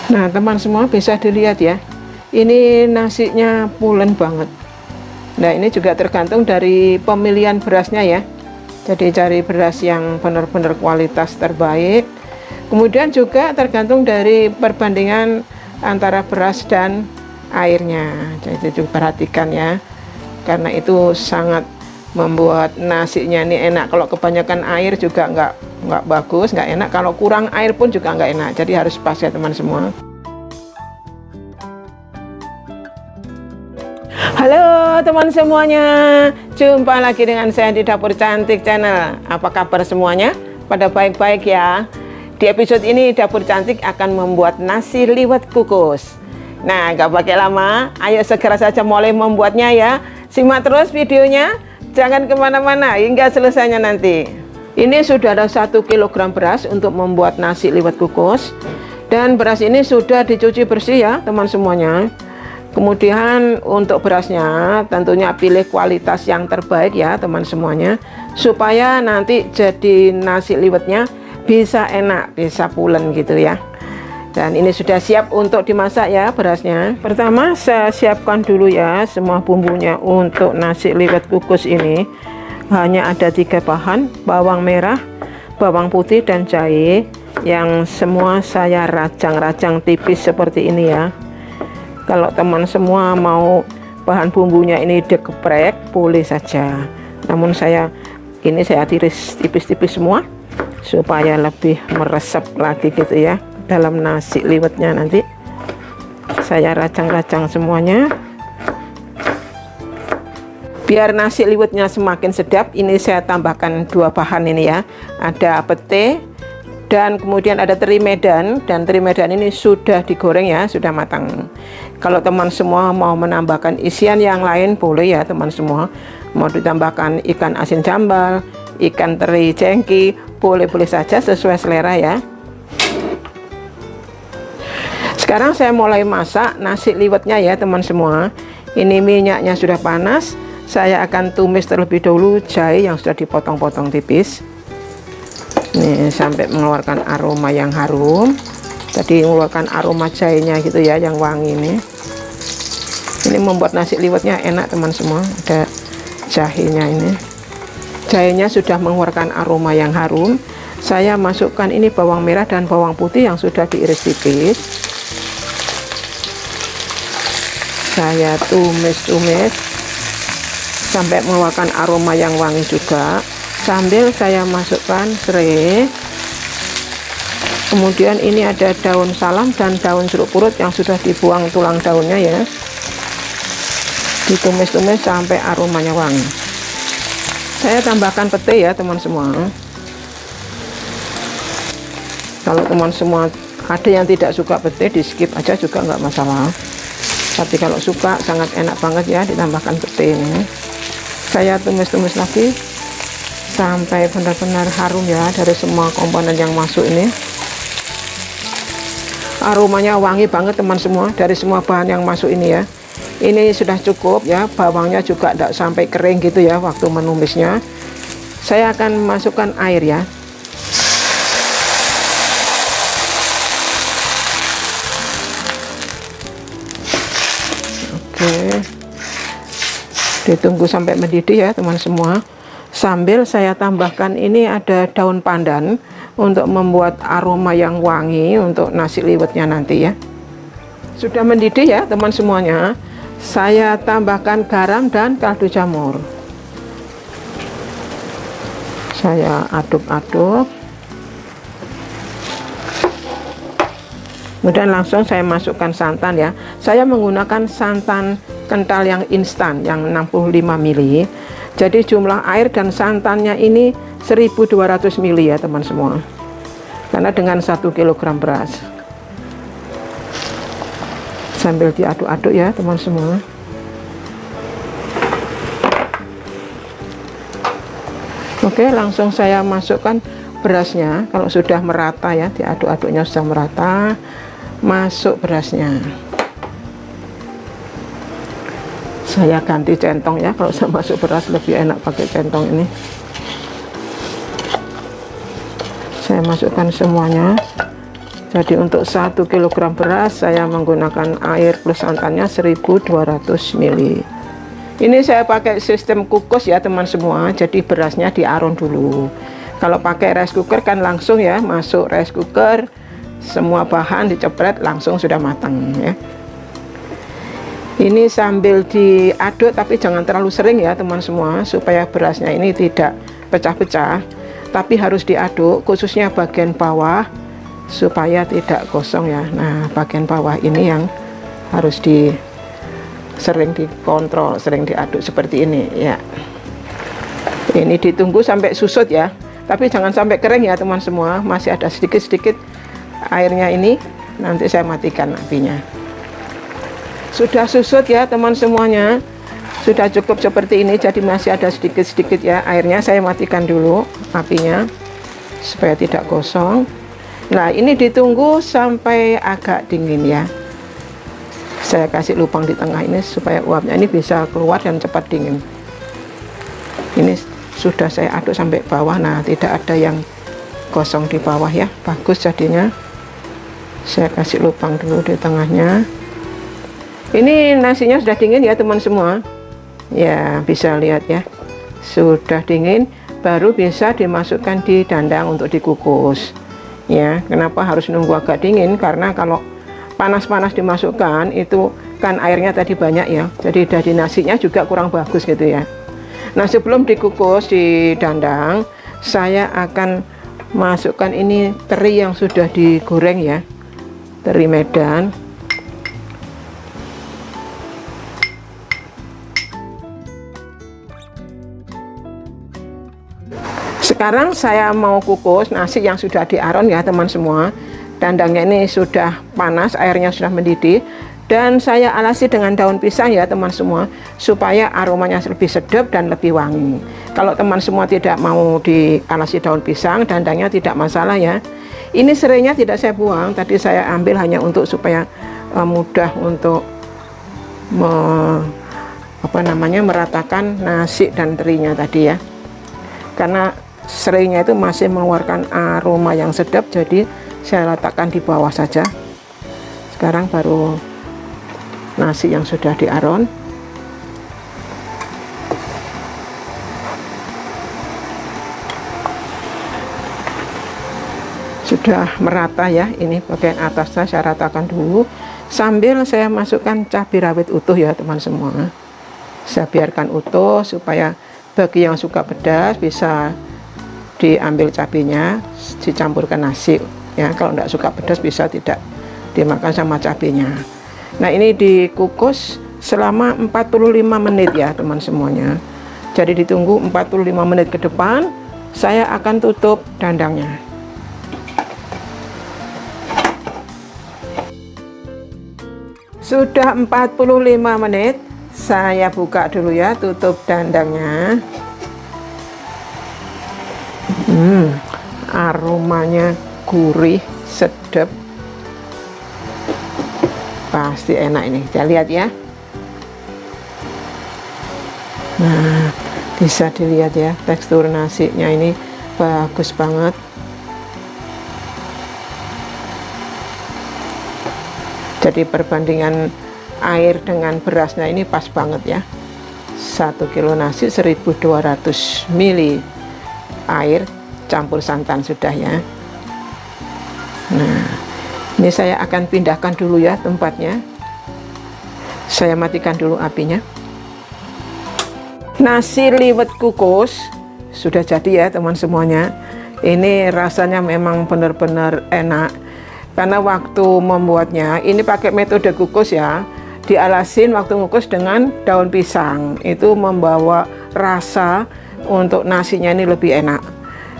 Nah teman semua bisa dilihat ya, ini nasinya pulen banget. Nah ini juga tergantung dari pemilihan berasnya ya, jadi cari beras yang benar-benar kualitas terbaik. Kemudian juga tergantung dari perbandingan antara beras dan airnya, jadi itu perhatikan ya, karena itu sangat membuat nasinya ini enak. Kalau kebanyakan air juga nggak bagus, nggak enak. Kalau kurang air pun juga nggak enak, jadi harus pas ya teman semua. Halo teman semuanya, jumpa lagi dengan saya di Dapur Cantik Channel. Apa kabar semuanya? Pada baik-baik ya. Di episode ini Dapur Cantik akan membuat nasi liwet kukus. Nah nggak pakai lama, ayo segera saja mulai membuatnya ya. Simak terus videonya, jangan kemana-mana hingga selesainya nanti. Ini sudah ada 1 kg beras untuk membuat nasi liwet kukus. Dan beras ini sudah dicuci bersih ya teman semuanya. Kemudian untuk berasnya tentunya pilih kualitas yang terbaik ya teman semuanya, supaya nanti jadi nasi liwetnya bisa enak, bisa pulen gitu ya. Dan ini sudah siap untuk dimasak ya berasnya. Pertama saya siapkan dulu ya semua bumbunya untuk nasi liwet kukus ini. Hanya ada 3 bahan, bawang merah, bawang putih dan jahe, yang semua saya rajang-rajang tipis seperti ini ya. Kalau teman semua mau bahan bumbunya ini digeprek boleh saja, namun saya tiris tipis-tipis semua supaya lebih meresap lagi gitu ya dalam nasi liwetnya. Nanti saya rajang-rajang semuanya biar nasi liwetnya semakin sedap. Ini saya tambahkan 2 bahan ini ya, ada pete dan kemudian ada teri Medan, dan teri Medan ini sudah digoreng ya, sudah matang. Kalau teman semua mau menambahkan isian yang lain boleh ya teman semua, mau ditambahkan ikan asin jambal, ikan teri cengki, boleh-boleh saja sesuai selera ya. Sekarang saya mulai masak nasi liwetnya ya teman semua. Ini minyaknya sudah panas, saya akan tumis terlebih dahulu jahe yang sudah dipotong-potong tipis. Nih sampai mengeluarkan aroma yang harum. Tadi mengeluarkan aroma jahenya gitu ya, yang wangi ini. Ini membuat nasi liwetnya enak teman semua. Ada jahenya ini. Jahenya sudah mengeluarkan aroma yang harum. Saya masukkan ini bawang merah dan bawang putih yang sudah diiris tipis. Saya tumis-tumis sampai mengeluarkan aroma yang wangi juga. Sambil saya masukkan serai. Kemudian ini ada daun salam dan daun jeruk purut yang sudah dibuang tulang daunnya ya. Ditumis-tumis sampai aromanya wangi. Saya tambahkan pete ya teman semua. Kalau teman semua ada yang tidak suka pete, di skip aja juga nggak masalah. Tapi kalau suka sangat enak banget ya ditambahkan pete ini. Saya tumis-tumis lagi sampai benar-benar harum ya dari semua komponen yang masuk ini. Aromanya wangi banget teman semua dari semua bahan yang masuk ini ya. Ini sudah cukup ya, bawangnya juga tidak sampai kering gitu ya waktu menumisnya. Saya akan masukkan air ya. Oke, ditunggu sampai mendidih ya teman semua. Sambil saya tambahkan ini ada daun pandan untuk membuat aroma yang wangi untuk nasi liwetnya nanti ya. Sudah mendidih ya teman semuanya. Saya tambahkan garam dan kaldu jamur. Saya aduk-aduk. Kemudian langsung saya masukkan santan ya. Saya menggunakan santan kental yang instan yang 65 ml. Jadi jumlah air dan santannya ini 1200 ml ya teman semua. Karena dengan 1 kg beras. Sambil diaduk-aduk ya teman semua. Oke, langsung saya masukkan berasnya. Kalau sudah merata ya, diaduk-aduknya sudah merata, masuk berasnya. Saya ganti centong ya, kalau saya masuk beras lebih enak pakai centong ini. Saya masukkan semuanya Jadi untuk 1 kg beras saya menggunakan air plus santannya 1200 ml. Ini saya pakai sistem kukus ya teman semua, jadi berasnya diaron dulu. Kalau pakai rice cooker kan langsung ya, masuk rice cooker, semua bahan dicepret langsung sudah matang ya. Ini sambil diaduk tapi jangan terlalu sering ya teman semua, supaya berasnya ini tidak pecah-pecah, tapi harus diaduk khususnya bagian bawah supaya tidak gosong ya. Nah, bagian bawah ini yang harus sering dikontrol, sering diaduk seperti ini ya. Ini ditunggu sampai susut ya, tapi jangan sampai kering ya teman semua, masih ada sedikit-sedikit airnya ini. Nanti saya matikan apinya. Sudah susut ya teman semuanya, sudah cukup seperti ini, jadi masih ada sedikit-sedikit ya airnya. Saya matikan dulu apinya supaya tidak gosong. Nah, ini ditunggu sampai agak dingin ya. Saya kasih lubang di tengah ini supaya uapnya ini bisa keluar dan cepat dingin. Ini sudah saya aduk sampai bawah. Nah, tidak ada yang gosong di bawah ya, bagus jadinya. Saya kasih lubang dulu di tengahnya. Ini nasinya sudah dingin ya teman semua. Ya, bisa lihat ya, sudah dingin, baru bisa dimasukkan di dandang untuk dikukus ya. Kenapa harus nunggu agak dingin? Karena kalau panas-panas dimasukkan itu kan airnya tadi banyak ya, jadi dari nasinya juga kurang bagus gitu ya. Nah, sebelum dikukus di dandang, saya akan masukkan ini teri yang sudah digoreng ya, teri Medan. Sekarang saya mau kukus nasi yang sudah diaron ya teman semua. Dandangnya ini sudah panas, airnya sudah mendidih, dan saya alasi dengan daun pisang ya teman semua, supaya aromanya lebih sedap dan lebih wangi. Kalau teman semua tidak mau dialasi daun pisang, dandangnya tidak masalah ya. Ini serainya tidak saya buang, tadi saya ambil hanya untuk supaya mudah untuk meratakan nasi dan terinya tadi ya. Karena serainya itu masih mengeluarkan aroma yang sedap, jadi saya letakkan di bawah saja. Sekarang baru nasi yang sudah diaron. Sudah merata ya, ini bagian atasnya saya ratakan dulu, sambil saya masukkan cabai rawit utuh ya teman semua. Saya biarkan utuh supaya bagi yang suka pedas bisa diambil cabenya, dicampurkan nasi ya. Kalau tidak suka pedas bisa tidak dimakan sama cabenya. Nah, ini dikukus selama 45 menit ya teman semuanya. Jadi ditunggu 45 menit ke depan, saya akan tutup dandangnya. Sudah 45 menit, saya buka dulu ya, tutup dandangnya. Aromanya gurih, sedap, pasti enak ini. Kita lihat ya. Nah, bisa dilihat ya, tekstur nasinya ini bagus banget. Jadi perbandingan air dengan berasnya ini pas banget ya. 1 kilo nasi 1200 ml air campur santan sudah ya. Nah, ini saya akan pindahkan dulu ya tempatnya. Saya matikan dulu apinya. Nasi liwet kukus sudah jadi ya teman semuanya. Ini rasanya memang benar-benar enak, karena waktu membuatnya ini pakai metode kukus ya, dialasin waktu ngukus dengan daun pisang, itu membawa rasa untuk nasinya ini lebih enak.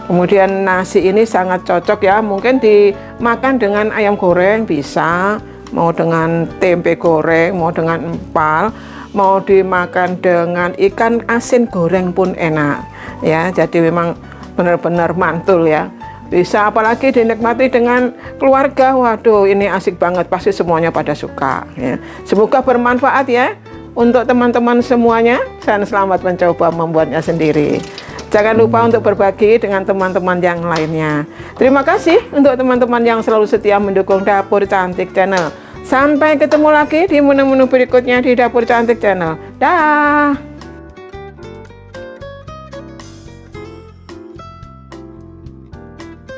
Kemudian nasi ini sangat cocok ya, mungkin dimakan dengan ayam goreng bisa, mau dengan tempe goreng, mau dengan empal, mau dimakan dengan ikan asin goreng pun enak ya. Jadi memang benar-benar mantul ya, bisa, apalagi dinikmati dengan keluarga. Waduh, ini asik banget, pasti semuanya pada suka ya. Semoga bermanfaat ya untuk teman-teman semuanya, dan selamat mencoba membuatnya sendiri. Jangan lupa untuk berbagi dengan teman-teman yang lainnya. Terima kasih untuk teman-teman yang selalu setia mendukung Dapur Cantik Channel. Sampai ketemu lagi di menu-menu berikutnya di Dapur Cantik Channel. Dah.